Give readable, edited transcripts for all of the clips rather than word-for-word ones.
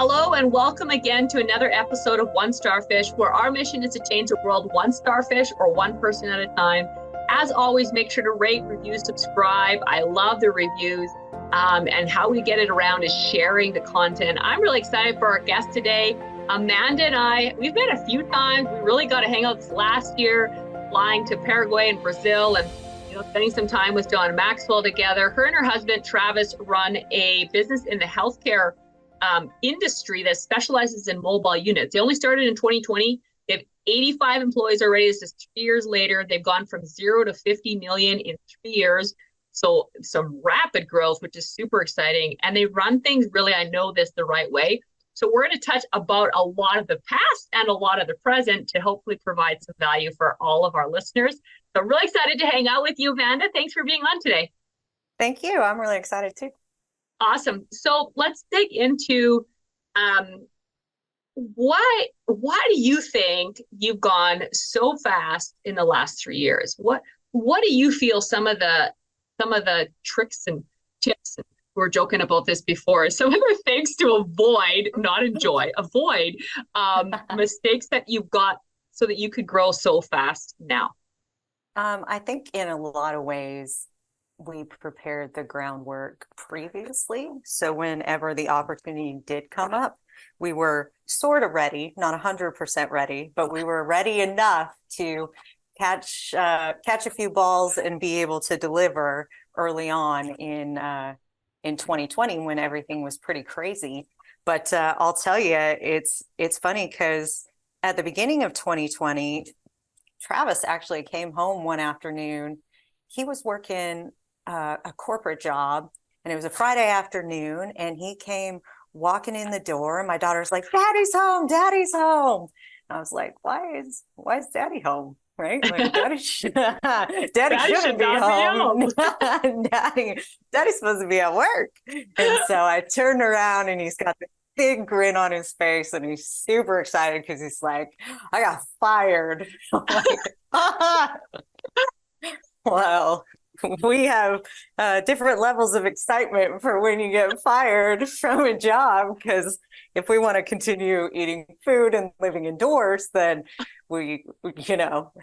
Hello and welcome again to another episode of One Starfish, where our mission is to change the world one starfish or one person at a time. As always, make sure to rate, review, subscribe. I love the reviews. And how we get it around is sharing the content. I'm really excited for our guest today. Amanda and I, we've met a few times. We really got to hang out this last year, flying to Paraguay and Brazil and spending some time with John Maxwell together. Her and her husband, Travis, run a business in the healthcare industry that specializes in mobile units. They only started in 2020. They have 85 employees already. This is 3 years later. They've gone from 0 to 50 million in 3 years. So some rapid growth, which is super exciting. And they run things really, I know this, the right way. So we're going to touch about a lot of the past and a lot of the present to hopefully provide some value for all of our listeners. So I'm really excited to hang out with you, Amanda. Thanks for being on today. Thank you. I'm really excited too. Awesome. So let's dig into why do you think you've gone so fast in the last 3 years? What do you feel some of the tricks and tips, and we were joking about this before, some of the things to avoid, not enjoy, avoid mistakes that you've got so that you could grow so fast now? I think in a lot of ways, we prepared the groundwork previously. So whenever the opportunity did come up, we were sort of ready, not 100% ready, but we were ready enough to catch a few balls and be able to deliver early on in 2020 when everything was pretty crazy. But I'll tell you, it's funny because at the beginning of 2020, Travis actually came home one afternoon. He was working a corporate job, and it was a Friday afternoon, and he came walking in the door, and my daughter's like, "Daddy's home, Daddy's home." And I was like, why is Daddy home? Right? Like, Daddy shouldn't be home. Daddy's supposed to be at work. And so I turned around, and he's got this big grin on his face, and he's super excited because he's like, "I got fired." I'm like, well, we have different levels of excitement for when you get fired from a job, because if we want to continue eating food and living indoors, then we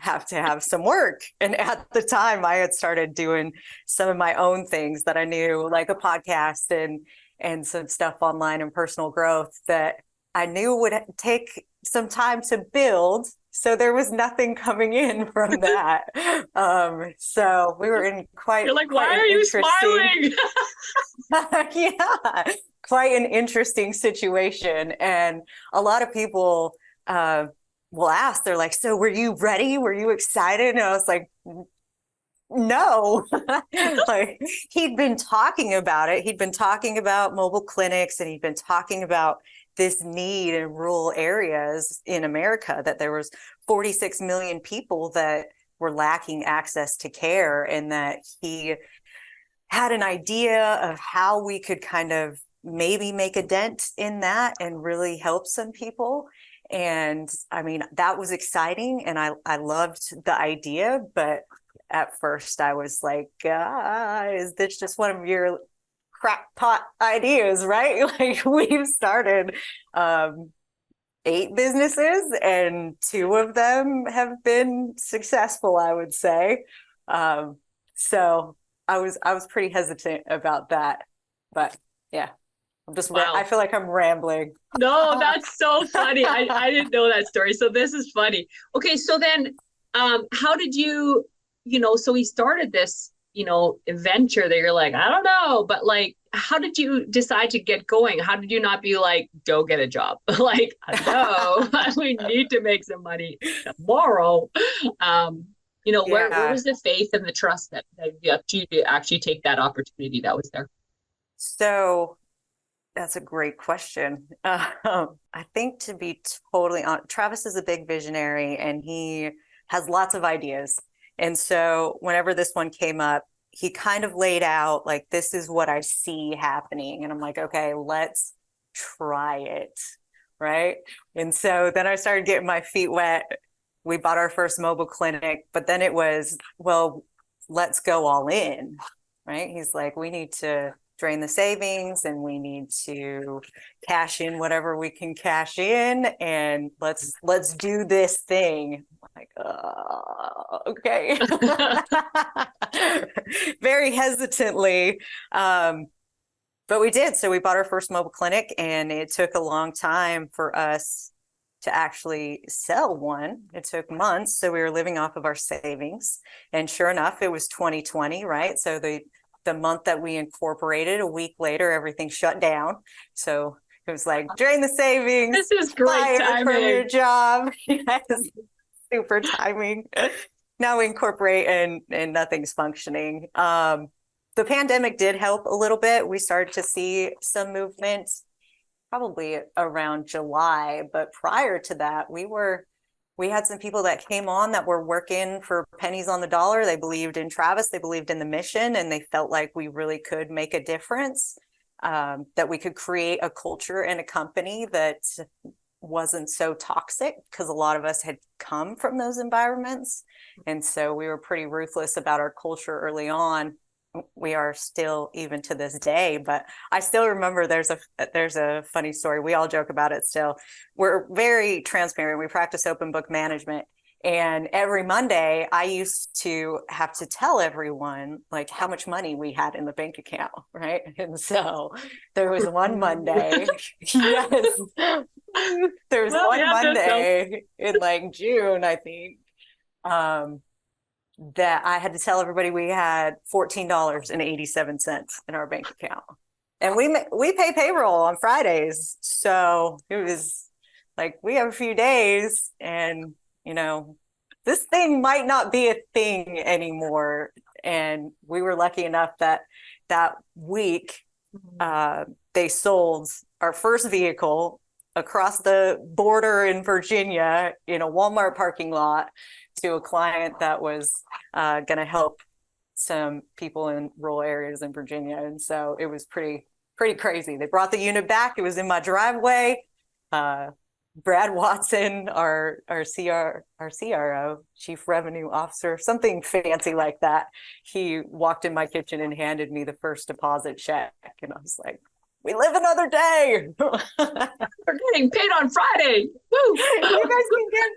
have to have some work. And at the time, I had started doing some of my own things that I knew, like a podcast and some stuff online and personal growth that I knew would take some time to build. So there was nothing coming in from that. So we were in quite. You're like, why are you smiling? Yeah, quite an interesting situation. And a lot of people will ask, they're like, "So were you ready? Were you excited?" And I was like, no. Like, he'd been talking about it. He'd been talking about mobile clinics, and he'd been talking about this need in rural areas in America, that there was 46 million people that were lacking access to care, and that he had an idea of how we could kind of maybe make a dent in that and really help some people. And I mean, that was exciting, and I loved the idea, but at first I was like, is this just one of your crackpot ideas, right? Like, we've started 8 businesses, and 2 of them have been successful, I would say. So I was pretty hesitant about that, but yeah, Wow. I feel like I'm rambling. No, that's so funny. I didn't know that story. So this is funny. Okay, so then how did you, so we started this, adventure that you're like, I don't know, but like, how did you decide to get going? How did you not be like, go get a job? Like, no, we need to make some money tomorrow. Where was the faith and the trust that you to actually take that opportunity that was there? So that's a great question. I think, to be totally honest, Travis is a big visionary, and he has lots of ideas. And so whenever this one came up, he kind of laid out, like, this is what I see happening. And I'm like, okay, let's try it. Right. And so then I started getting my feet wet. We bought our first mobile clinic, but then it was, well, let's go all in. Right. He's like, we need to drain the savings, and we need to cash in whatever we can cash in, and let's do this thing. I'm like, okay. Very hesitantly. But we did. So we bought our first mobile clinic, and it took a long time for us to actually sell one. It took months. So we were living off of our savings. And sure enough, it was 2020, right? So the month that we incorporated, a week later, everything shut down. So it was like, drain the savings. This is great timing. From your job. Yes, super timing. Now we incorporate and nothing's functioning. The pandemic did help a little bit. We started to see some movement probably around July, but prior to that, we had some people that came on that were working for pennies on the dollar. They believed in Travis, they believed in the mission, and they felt like we really could make a difference, that we could create a culture and a company that wasn't so toxic, because a lot of us had come from those environments. And so we were pretty ruthless about our culture early on. We are still, even to this day, but I still remember there's a funny story. We all joke about it still. We're very transparent. We practice open book management. And every Monday I used to have to tell everyone like how much money we had in the bank account. Right. And so there was one Monday. Yes. There was one Monday in like June, I think. That I had to tell everybody we had $14.87 in our bank account, and we pay payroll on Fridays, so it was like we have a few days, and this thing might not be a thing anymore. And we were lucky enough that week they sold our first vehicle across the border in Virginia in a Walmart parking lot to a client that was going to help some people in rural areas in Virginia. And so it was pretty crazy. They brought the unit back. It was in my driveway. Brad Watson, our CRO, Chief Revenue Officer, something fancy like that. He walked in my kitchen and handed me the first deposit check. And I was like, we live another day. We're getting paid on Friday. Woo! You guys can get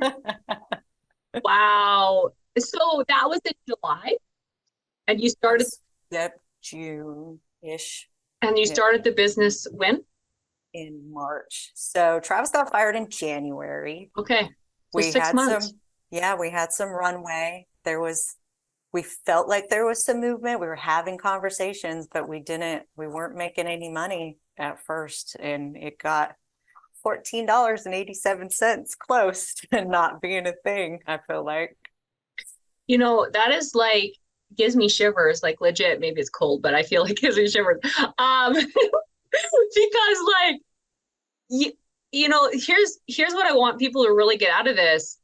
paid. Wow. So that was in July, and you started. Yep, June-ish. And you started the business when? In March. So Travis got fired in January. Okay. So we 6 had months. We had some runway. We felt like there was some movement. We were having conversations, but we weren't making any money at first. And it got $14.87 close to not being a thing, I feel like. That is like, gives me shivers, like legit. Maybe it's cold, but I feel like it gives me shivers. Because like, here's what I want people to really get out of this.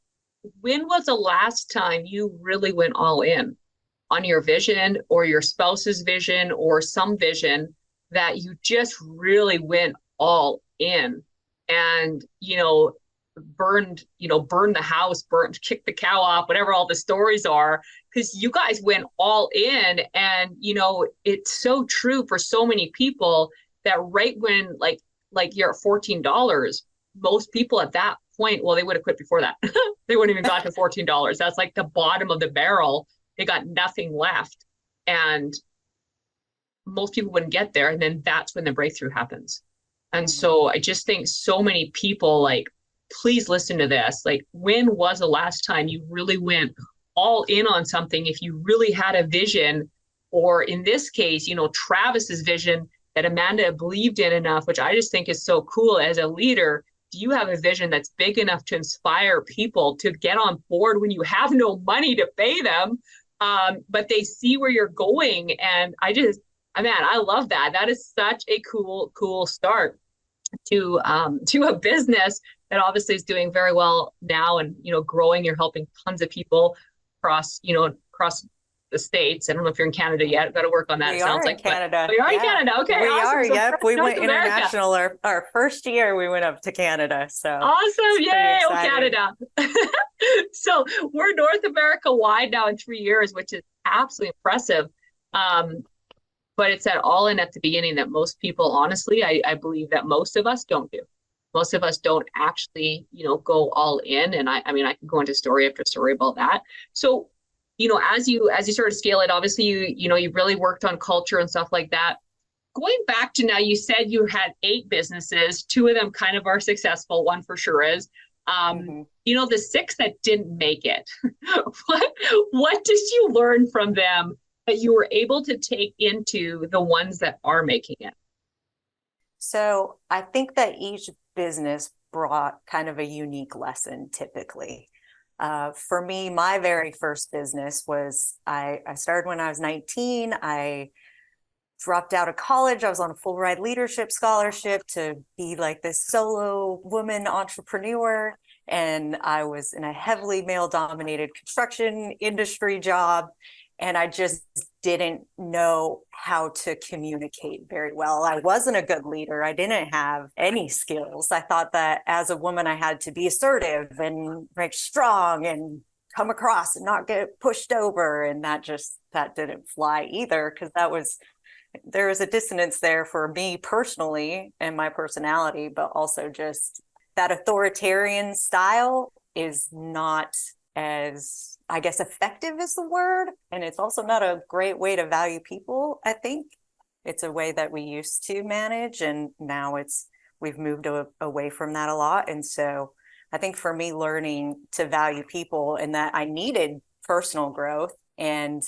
When was the last time you really went all in on your vision or your spouse's vision or some vision that you just really went all in and, burned the house, kicked the cow off, whatever all the stories are, because you guys went all in. And, it's so true for so many people that right when like you're at $14, most people at that point, well, they would have quit before that. They wouldn't even got to $14. That's like the bottom of the barrel. They got nothing left. And most people wouldn't get there. And then that's when the breakthrough happens. And so I just think so many people, like, please listen to this. Like, when was the last time you really went all in on something? If you really had a vision, or in this case, Travis's vision that Amanda believed in enough, which I just think is so cool as a leader. Do you have a vision that's big enough to inspire people to get on board when you have no money to pay them, but they see where you're going? And I love that. That is such a cool start to a business that obviously is doing very well now, and growing. You're helping tons of people across the States. I don't know if you're in Canada yet. Got to work on that. We sounds are like in Canada. We are in Canada. Okay, we awesome. are. So yep, we went North international. Our first year, we went up to Canada. So awesome! Yay, Canada! So we're North America wide now in 3 years, which is absolutely impressive. but it's that all in at the beginning that most people, honestly, I believe that most of us don't do. Most of us don't actually, go all in. And I mean, I can go into story after story about that. So, as you sort of scale it, obviously you really worked on culture and stuff like that. Going back to now, you said you had 8 businesses. 2 of them kind of are successful. One for sure is. The 6 that didn't make it. what did you learn from them that you were able to take into the ones that are making it? So I think that each business brought kind of a unique lesson typically. For me, my very first business was I started when I was 19. I dropped out of college. I was on a full ride leadership scholarship to be like this solo woman entrepreneur. And I was in a heavily male dominated construction industry job. And I just didn't know how to communicate very well. I wasn't a good leader. I didn't have any skills. I thought that as a woman, I had to be assertive and strong and come across and not get pushed over. And that didn't fly either, because there was a dissonance there for me personally and my personality, but also just that authoritarian style is not as, I guess, effective is the word. And it's also not a great way to value people. I think it's a way that we used to manage, and now we've moved away from that a lot. And so I think for me, learning to value people and that I needed personal growth, and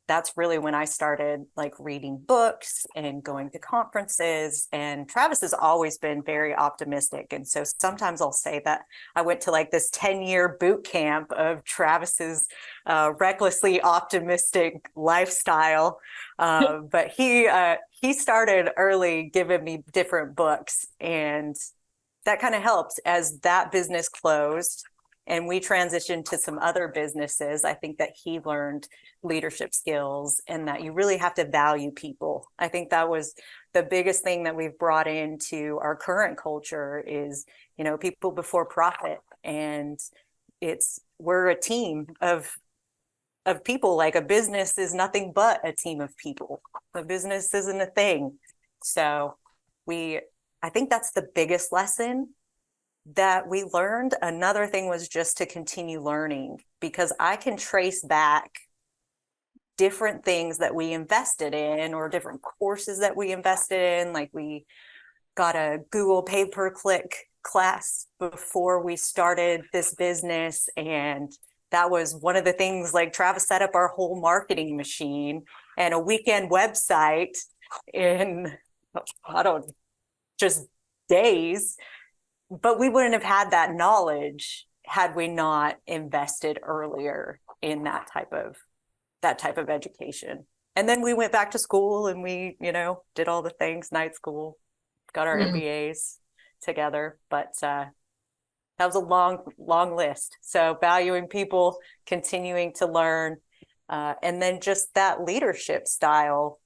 that's really when I started reading books and going to conferences. And Travis has always been very optimistic. And so sometimes I'll say that I went to this 10-year boot camp of Travis's recklessly optimistic lifestyle. But he started early giving me different books, and that kind of helped as that business closed and we transitioned to some other businesses. I think that he learned leadership skills and that you really have to value people. I think that was the biggest thing that we've brought into our current culture is, people before profit. And we're a team of people. Like a business is nothing but a team of people. A business isn't a thing. So I think that's the biggest lesson that we learned. Another thing was just to continue learning, because I can trace back different things that we invested in or different courses that we invested in. Like we got a Google pay-per-click class before we started this business. And that was one of the things, Travis set up our whole marketing machine and a weekend website in, just days. But we wouldn't have had that knowledge had we not invested earlier in that type of education. And then we went back to school and we, did all the things, night school, got our MBAs together. But that was a long list. So valuing people, continuing to learn, and then just that leadership style,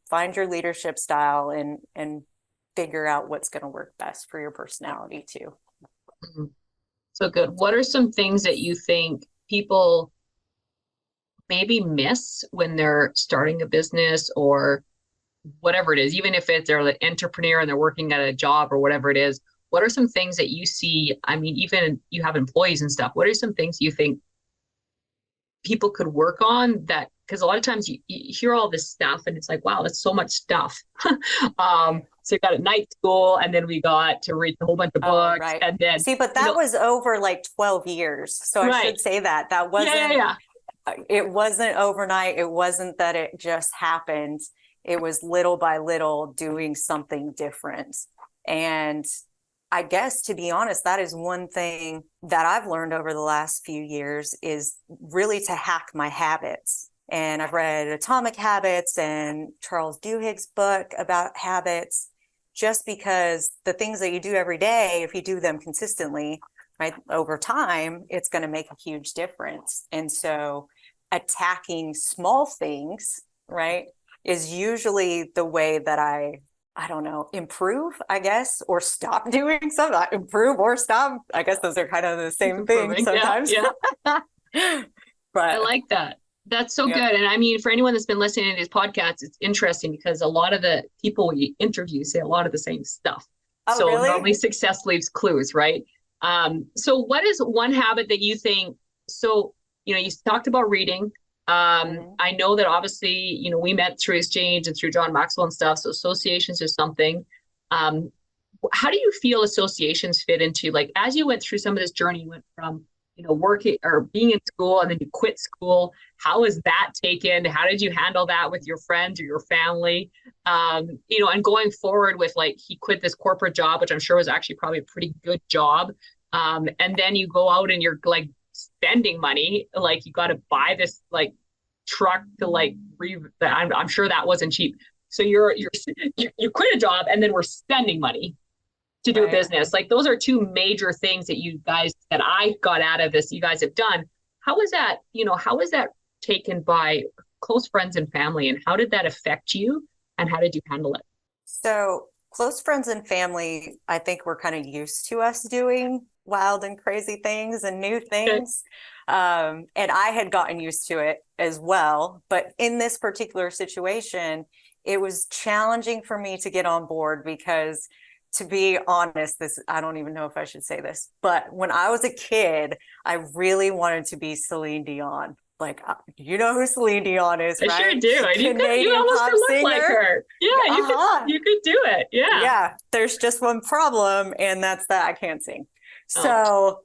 find your leadership style and figure out what's going to work best for your personality too. So good. What are some things that you think people maybe miss when they're starting a business or whatever it is, even if they're an entrepreneur and they're working at a job or whatever it is? What are some things that you see? I mean, even you have employees and stuff. What are some things you think people could work on that? Because a lot of times you hear all this stuff and it's like, wow, that's so much stuff. So we got a night school, and then we got to read a whole bunch of books. Right. And then see, but that was over 12 years. So I should say that wasn't, it wasn't overnight. It wasn't that it just happened. It was little by little doing something different. And I guess, to be honest, that is one thing that I've learned over the last few years is really to hack my habits. And I've read Atomic Habits and Charles Duhigg's book about habits, just because the things that you do every day, if you do them consistently, right, over time, it's going to make a huge difference. And so attacking small things, right, is usually the way that I don't know, improve, I guess, or stop doing something. Improve or stop. I guess those are kind of the same thing sometimes. Yeah. But I like that. That's so Yep. good. And I mean, for anyone that's been listening to these podcasts, it's interesting because a lot of the people we interview say a lot of the same stuff. Oh, So really? normally success leaves clues, right? So what is one habit that you think, so, you talked about reading. I know that obviously, we met through exchange and through John Maxwell and stuff. So associations are something. Um, how do you feel associations fit into, like, as you went through some of this journey, you went from, working or being in school and then you quit school. How was that taken? How did you handle that with your friends or your family? And going forward with, like, he quit this corporate job, which I'm sure was actually probably a pretty good job. And then you go out and you're like spending money, like you got to buy this like truck to like I'm sure that wasn't cheap. So you quit a job and then we're spending money to do a business. Like, those are two major things that you guys, that I got out of this, you guys have done. How was that taken by close friends and family, and how did that affect you, and how did you handle it? So close friends and family, I think we're kind of used to us doing wild and crazy things and new things. And I had gotten used to it as well. But in this particular situation, it was challenging for me to get on board because, to be honest, I don't even know if I should say this, but when I was a kid, I really wanted to be Celine Dion. Like, you know who Celine Dion is, right? I sure do. And you almost could look like her. Yeah, you could do it. Yeah. Yeah. There's just one problem, and that's that I can't sing. So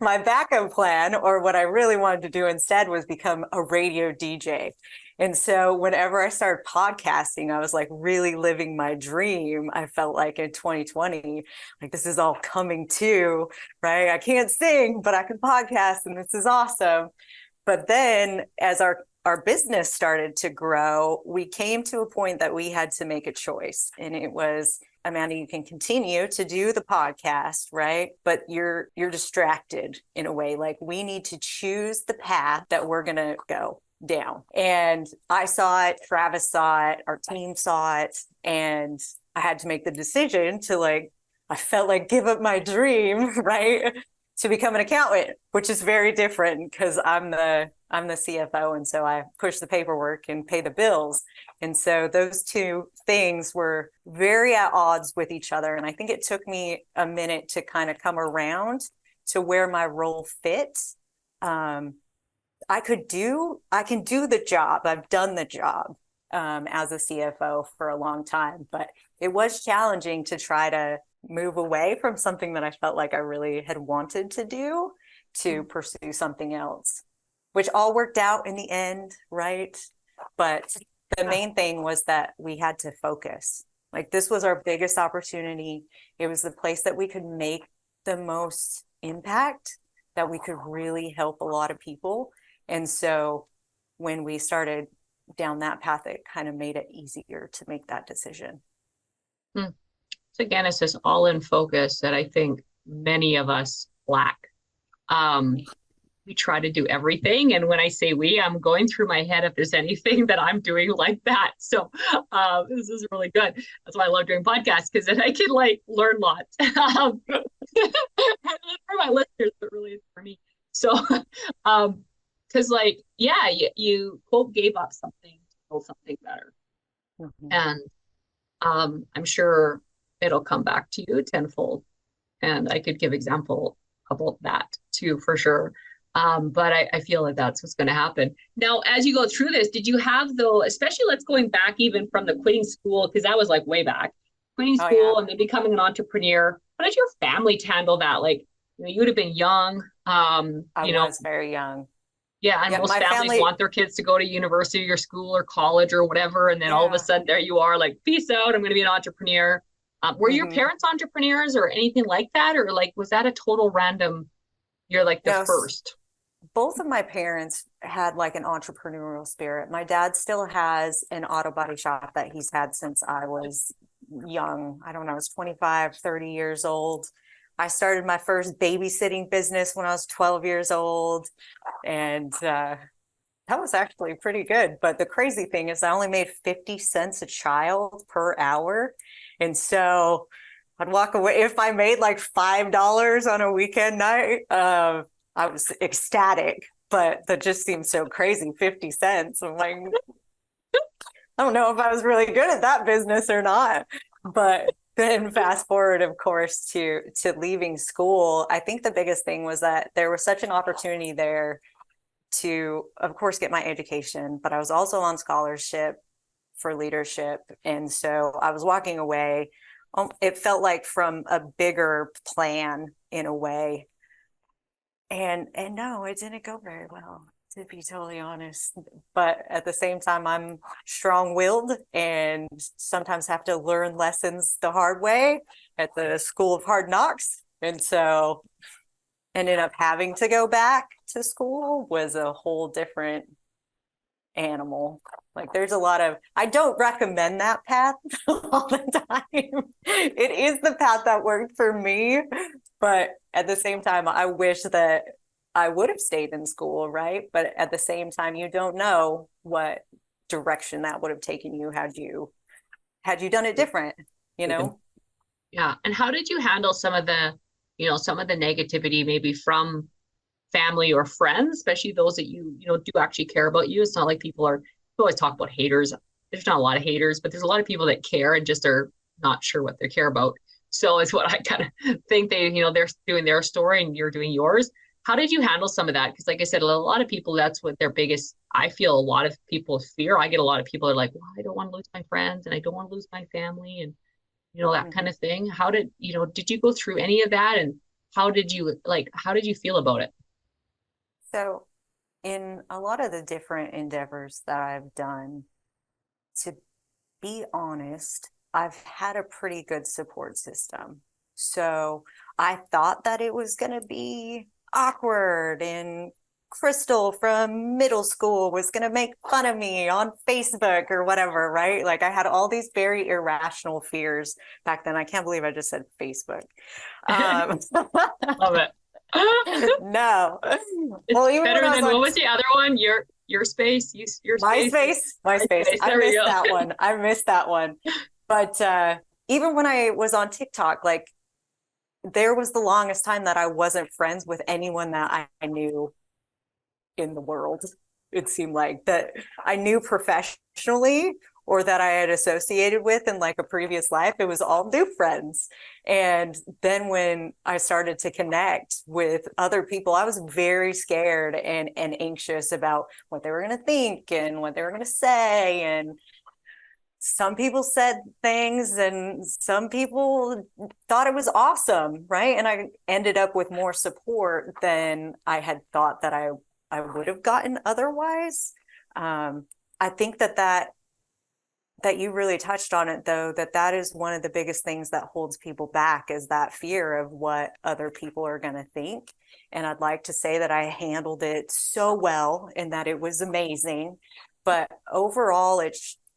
my backup plan, or what I really wanted to do instead, was become a radio DJ. And so whenever I started podcasting, I was like really living my dream. I felt like in 2020, like, this is all coming to, right? I can't sing, but I can podcast, and this is awesome. But then as our business started to grow, we came to a point that we had to make a choice. And it was, Amanda, you can continue to do the podcast, right? But you're distracted in a way. Like, we need to choose the path that we're going to go down. And I saw it, Travis saw it, our team saw it, and I had to make the decision to, like, I felt like give up my dream, right? To become an accountant, which is very different because I'm the CFO. And so I push the paperwork and pay the bills. And so those two things were very at odds with each other. And I think it took me a minute to kind of come around to where my role fits. I can do the job. I've done the job as a CFO for a long time, but it was challenging to try to move away from something that I felt like I really had wanted to do to pursue something else, which all worked out in the end, right? But the main thing was that we had to focus. Like, this was our biggest opportunity. It was the place that we could make the most impact, that we could really help a lot of people. And so when we started down that path, it kind of made it easier to make that decision. So again, it's this all-in focus that I think many of us lack. We try to do everything. And when I say we, I'm going through my head if there's anything that I'm doing like that. So this is really good. That's why I love doing podcasts, because then I can like learn lots. For my listeners, but really it's for me. So because you quote gave up something to build something better. And I'm sure it'll come back to you tenfold. And I could give example about that too, for sure. But I feel like that's what's going to happen. Now, as you go through this, did you have, though, especially let's going back even from the quitting school, because that was like way back, quitting school and then becoming an entrepreneur. How did your family handle that? Like, you would have been young. I was very young. Yeah, and most families want their kids to go to university or school or college or whatever. And then all of a sudden there you are, like, peace out, I'm going to be an entrepreneur. Were your parents entrepreneurs or anything like that? Or like, was that a total random, you're like the first? Both of my parents had like an entrepreneurial spirit. My dad still has an auto body shop that he's had since I was young. I don't know, I was 25, 30 years old. I started my first babysitting business when I was 12 years old. And that was actually pretty good. But the crazy thing is I only made 50 cents a child per hour. And so I'd walk away. If I made like $5 on a weekend night, I was ecstatic. but that just seems so crazy. 50 cents. I'm like, I don't know if I was really good at that business or not. But then fast forward, of course, to leaving school, I think the biggest thing was that there was such an opportunity there to, of course, get my education, but I was also on scholarship for leadership. And so I was walking away. It felt like from a bigger plan in a way. And no, it didn't go very well, to be totally honest. But at the same time, I'm strong-willed and sometimes have to learn lessons the hard way at the School of Hard Knocks. And so ended up having to go back to school was a whole different animal. Like there's a lot of, I don't recommend that path all the time. It is the path that worked for me, but at the same time, I wish that I would have stayed in school, right? But at the same time, you don't know what direction that would have taken you had you done it different, you know? Yeah. And how did you handle some of the, some of the negativity maybe from family or friends, especially those that do actually care about you? It's not like people always talk about haters. There's not a lot of haters, but there's a lot of people that care and just are not sure what they care about. So it's what I kind of think they're doing their story and you're doing yours. How did you handle some of that? Because like I said, a lot of people, that's what their biggest, I feel a lot of people fear. I get a lot of people that are like, well, I don't want to lose my friends and I don't want to lose my family and, that kind of thing. How did you go through any of that? And how did you feel about it? So in a lot of the different endeavors that I've done, to be honest, I've had a pretty good support system. So I thought that it was going to be awkward, and Crystal from middle school was going to make fun of me on Facebook or whatever, right? Like I had all these very irrational fears back then. I can't believe I just said Facebook. Love it. No. It's well, even better than what was the other one? Your space, your space. MySpace. I missed that one. But even when I was on TikTok, like there was the longest time that I wasn't friends with anyone that I knew in the world. It seemed like that I knew professionally or that I had associated with in like a previous life. It was all new friends. And then when I started to connect with other people, I was very scared and anxious about what they were going to think and what they were going to say. And some people said things and some people thought it was awesome, right? And I ended up with more support than I had thought that I would have gotten otherwise. I think that you really touched on it, though, that is one of the biggest things that holds people back, is that fear of what other people are going to think. And I'd like to say that I handled it so well and that it was amazing. But overall,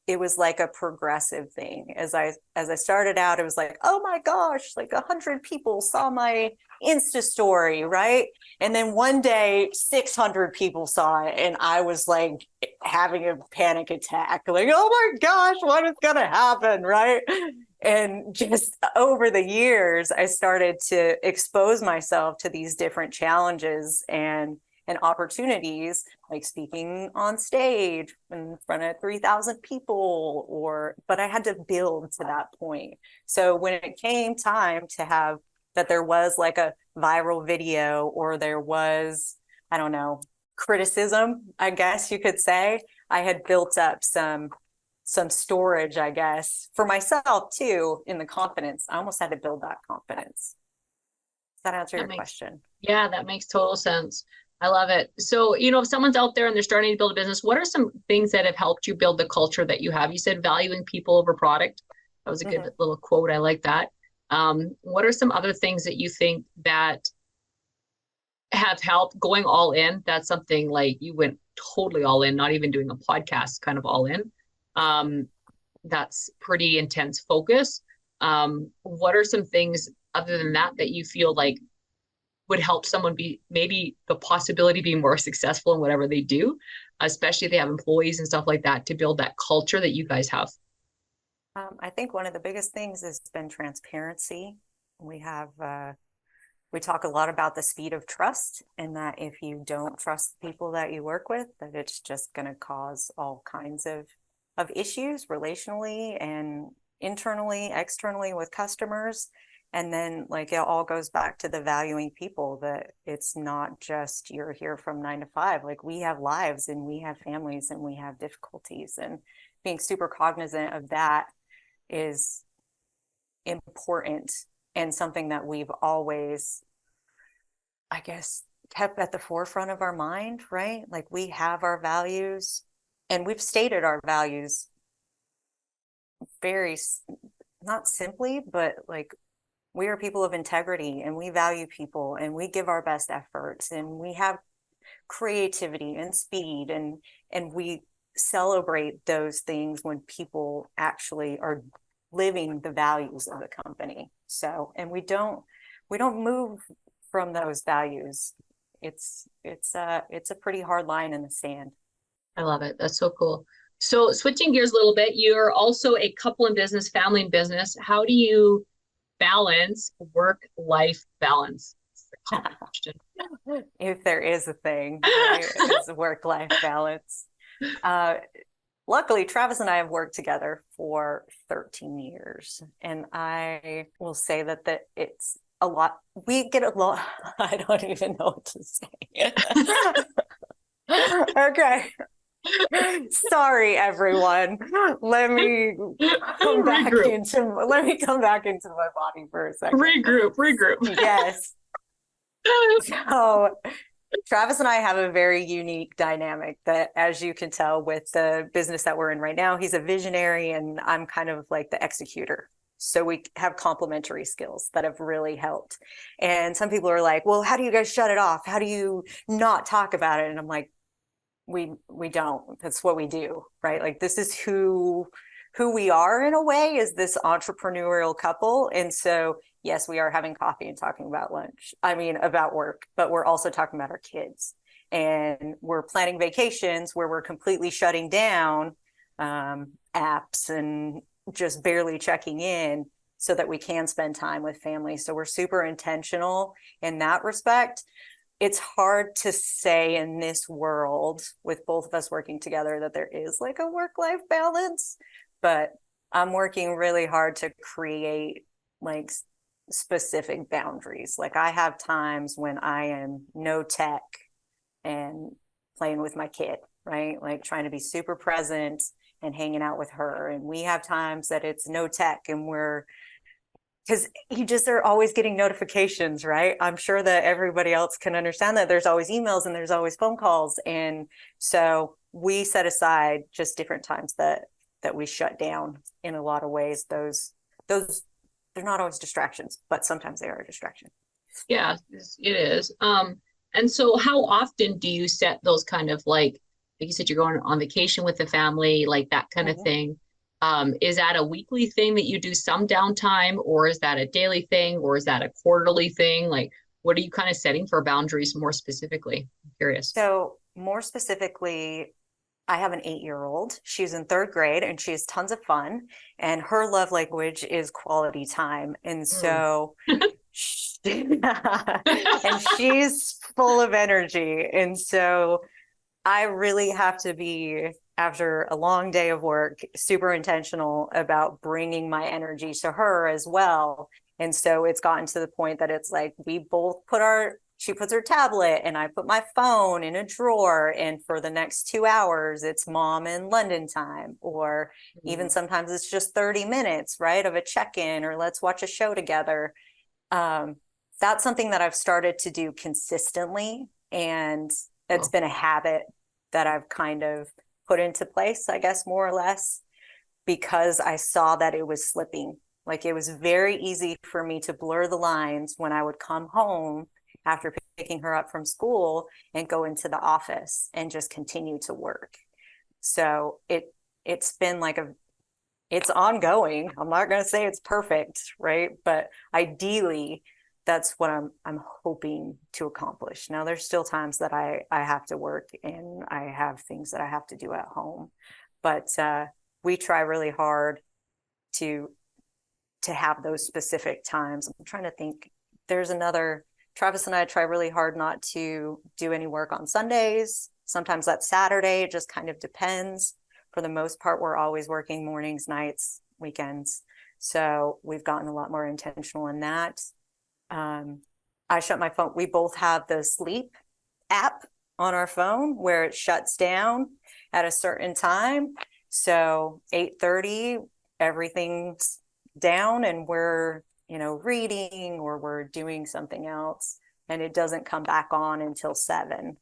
it was like a progressive thing. As I started out, it was like, oh my gosh, like 100 people saw my Insta story, right? And then one day 600 people saw it and I was like having a panic attack, like, oh my gosh, what is gonna happen, right? And just over the years, I started to expose myself to these different challenges and opportunities, like speaking on stage in front of 3,000 people, but I had to build to that point. So when it came time to have that, there was like a viral video or there was, I don't know, criticism, I guess you could say, I had built up some storage, I guess, for myself too, in the confidence. I almost had to build that confidence. Does that answer your question? Yeah, that makes total sense. I love it. So, if someone's out there and they're starting to build a business, what are some things that have helped you build the culture that you have? You said valuing people over product. That was a good little quote. I like that. What are some other things that you think that have helped going all in? That's something like you went totally all in, not even doing a podcast, kind of all in. That's pretty intense focus. What are some things other than that you feel like would help someone be maybe the possibility being more successful in whatever they do, especially if they have employees and stuff like that, to build that culture that you guys have? I think one of the biggest things has been transparency. We have we talk a lot about the speed of trust, and that if you don't trust the people that you work with, that it's just going to cause all kinds of issues relationally and internally, externally with customers. And then like it all goes back to the valuing people, that it's not just you're here from 9 to 5. Like we have lives and we have families and we have difficulties, and being super cognizant of that is important, and something that we've always, I guess, kept at the forefront of our mind, right? Like we have our values, and we've stated our values very, not simply, but like we are people of integrity, and we value people, and we give our best efforts, and we have creativity and speed, and we celebrate those things when people actually are living the values of the company. So, and we don't move from those values. It's a pretty hard line in the sand. I love it. That's so cool. So switching gears a little bit, you're also a couple in business, family in business. How do you balance work-life balance? It's a common question. If there is a thing, right? It's work-life balance. Luckily, Travis and I have worked together for 13 years, and I will say that it's a lot. We get a lot. I don't even know what to say. Okay. Sorry, everyone. Let me come back into my body for a second. Regroup. Yes. So Travis and I have a very unique dynamic that, as you can tell with the business that we're in right now, he's a visionary and I'm kind of like the executor. So we have complementary skills that have really helped. And some people are like, well, how do you guys shut it off? How do you not talk about it? And I'm like, we don't. That's what we do, right? Like this is who we are in a way, is this entrepreneurial couple. And so yes, we are having coffee and talking about about work, but we're also talking about our kids, and we're planning vacations where we're completely shutting down apps and just barely checking in so that we can spend time with family. So we're super intentional in that respect. It's hard to say in this world with both of us working together that there is like a work-life balance, but I'm working really hard to create like specific boundaries. Like I have times when I am no tech and playing with my kid, right? Like trying to be super present and hanging out with her. And we have times that it's no tech and because you just are always getting notifications, right? I'm sure that everybody else can understand that there's always emails and there's always phone calls. And so we set aside just different times that we shut down in a lot of ways. Those they're not always distractions, but sometimes they are a distraction. Yeah, it is. And so how often do you set those kind of like you said, you're going on vacation with the family, like that kind of thing? Is that a weekly thing that you do some downtime, or is that a daily thing, or is that a quarterly thing? Like, what are you kind of setting for boundaries more specifically? I'm curious. So more specifically, I have an 8-year-old. She's in 3rd grade and she has tons of fun, and her love language is quality time. And so and she's full of energy. And so I really have to be, after a long day of work, super intentional about bringing my energy to her as well. And so it's gotten to the point that it's like we both she puts her tablet and I put my phone in a drawer. And for the next 2 hours, it's mom in London time, or even sometimes it's just 30 minutes, right, of a check-in, or let's watch a show together. That's something that I've started to do consistently. And it's been a habit that I've kind of put into place, I guess, more or less, because I saw that it was slipping. Like it was very easy for me to blur the lines when I would come home after picking her up from school and go into the office and just continue to work. So it's been like it's ongoing. I'm not going to say it's perfect, right? But ideally, that's what I'm hoping to accomplish. Now, there's still times that I have to work and I have things that I have to do at home, but we try really hard to have those specific times. I'm trying to think. There's another Travis and I try really hard not to do any work on Sundays. Sometimes that's Saturday. It just kind of depends. For the most part, we're always working mornings, nights, weekends. So we've gotten a lot more intentional in that. I shut my phone. We both have the sleep app on our phone where it shuts down at a certain time. So 8:30, everything's down and we're, reading or we're doing something else, and it doesn't come back on until 7.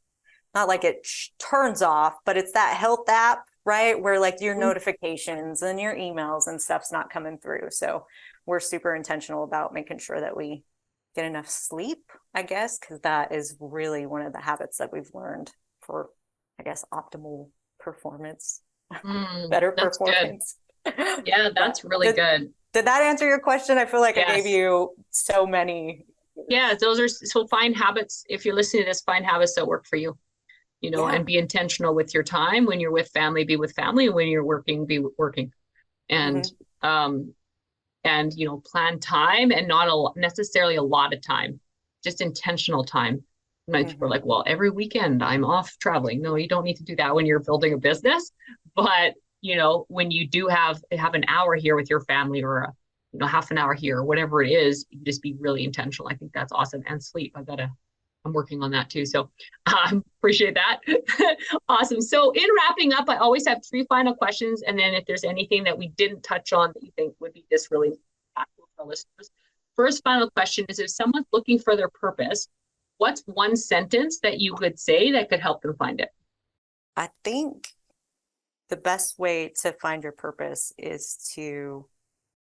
Not like it turns off, but it's that health app, right? Where like your notifications and your emails and stuff's not coming through. So we're super intentional about making sure that we get enough sleep, I guess, because that is really one of the habits that we've learned for, I guess, optimal performance, better That's performance. Good. Yeah, that's really good. Did that answer your question? I feel like Yes. I gave you so many. Yeah, those are, so find habits. If you're listening to this, find habits that work for you, and be intentional with your time. When you're with family, be with family. And when you're working, be working. And, plan time, and not necessarily a lot of time, just intentional time. People are like, well, every weekend I'm off traveling. No, you don't need to do that when you're building a business. But, when you do have an hour here with your family, or half an hour here, or whatever it is, you just be really intentional. I think that's awesome. And sleep, I'm working on that too. So appreciate that. Awesome. So in wrapping up, I always have 3 final questions. And then if there's anything that we didn't touch on that you think would be just really impactful for our listeners. First final question is, if someone's looking for their purpose, what's one sentence that you could say that could help them find it? I think the best way to find your purpose is to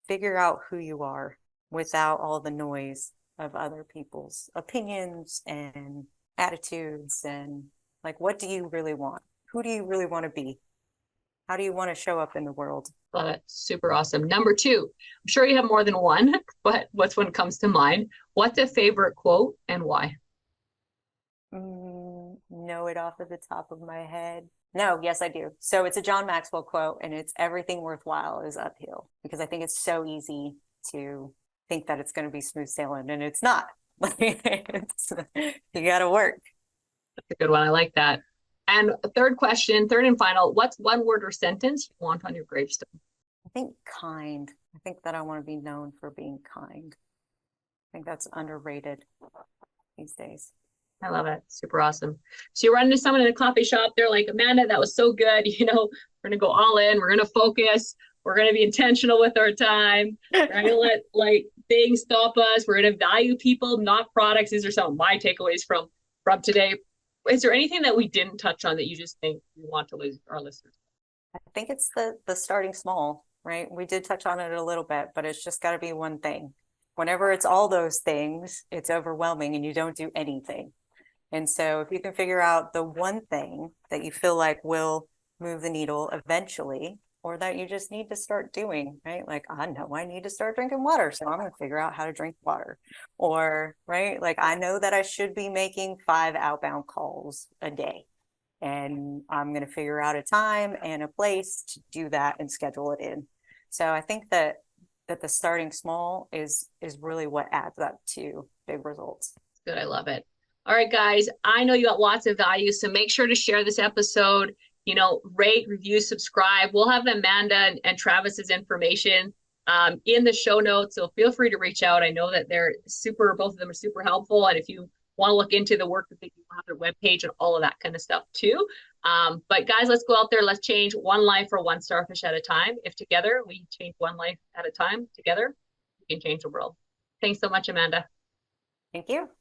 figure out who you are without all the noise of other people's opinions and attitudes, and like, what do you really want? Who do you really want to be? How do you want to show up in the world? Love it. Super awesome. Number 2, I'm sure you have more than one, but what's one comes to mind? What's a favorite quote and why? Know it off of the top of my head. No, yes, I do. So it's a John Maxwell quote, and it's everything worthwhile is uphill, because I think it's so easy to think that it's going to be smooth sailing, and it's not. You got to work. That's a good one. I like that. And a third question, third and final, what's one word or sentence you want on your gravestone? I think kind. I think that I want to be known for being kind. I think that's underrated these days. I love it. Super awesome. So you run into someone in a coffee shop, they're like, Amanda, that was so good. We're going to go all in. We're going to focus. We're going to be intentional with our time. We're going to let things stop us. We're going to value people, not products. These are some of my takeaways from today. Is there anything that we didn't touch on that you just think we want to lose our listeners? I think it's the starting small, right? We did touch on it a little bit, but it's just got to be one thing. Whenever it's all those things, it's overwhelming and you don't do anything. And so if you can figure out the one thing that you feel like will move the needle eventually, or that you just need to start doing, right? Like, I know I need to start drinking water, so I'm going to figure out how to drink water. Or, right, like, I know that I should be making 5 outbound calls a day, and I'm going to figure out a time and a place to do that and schedule it in. So I think that the starting small is really what adds up to big results. Good. I love it. All right, guys, I know you got lots of value, so make sure to share this episode, rate, review, subscribe. We'll have Amanda and Travis's information in the show notes, so feel free to reach out. I know that both of them are super helpful, and if you want to look into the work that they do, we'll have their webpage and all of that kind of stuff too. But guys, let's go out there. Let's change one life or one starfish at a time. If together we change one life at a time, together we can change the world. Thanks so much, Amanda. Thank you.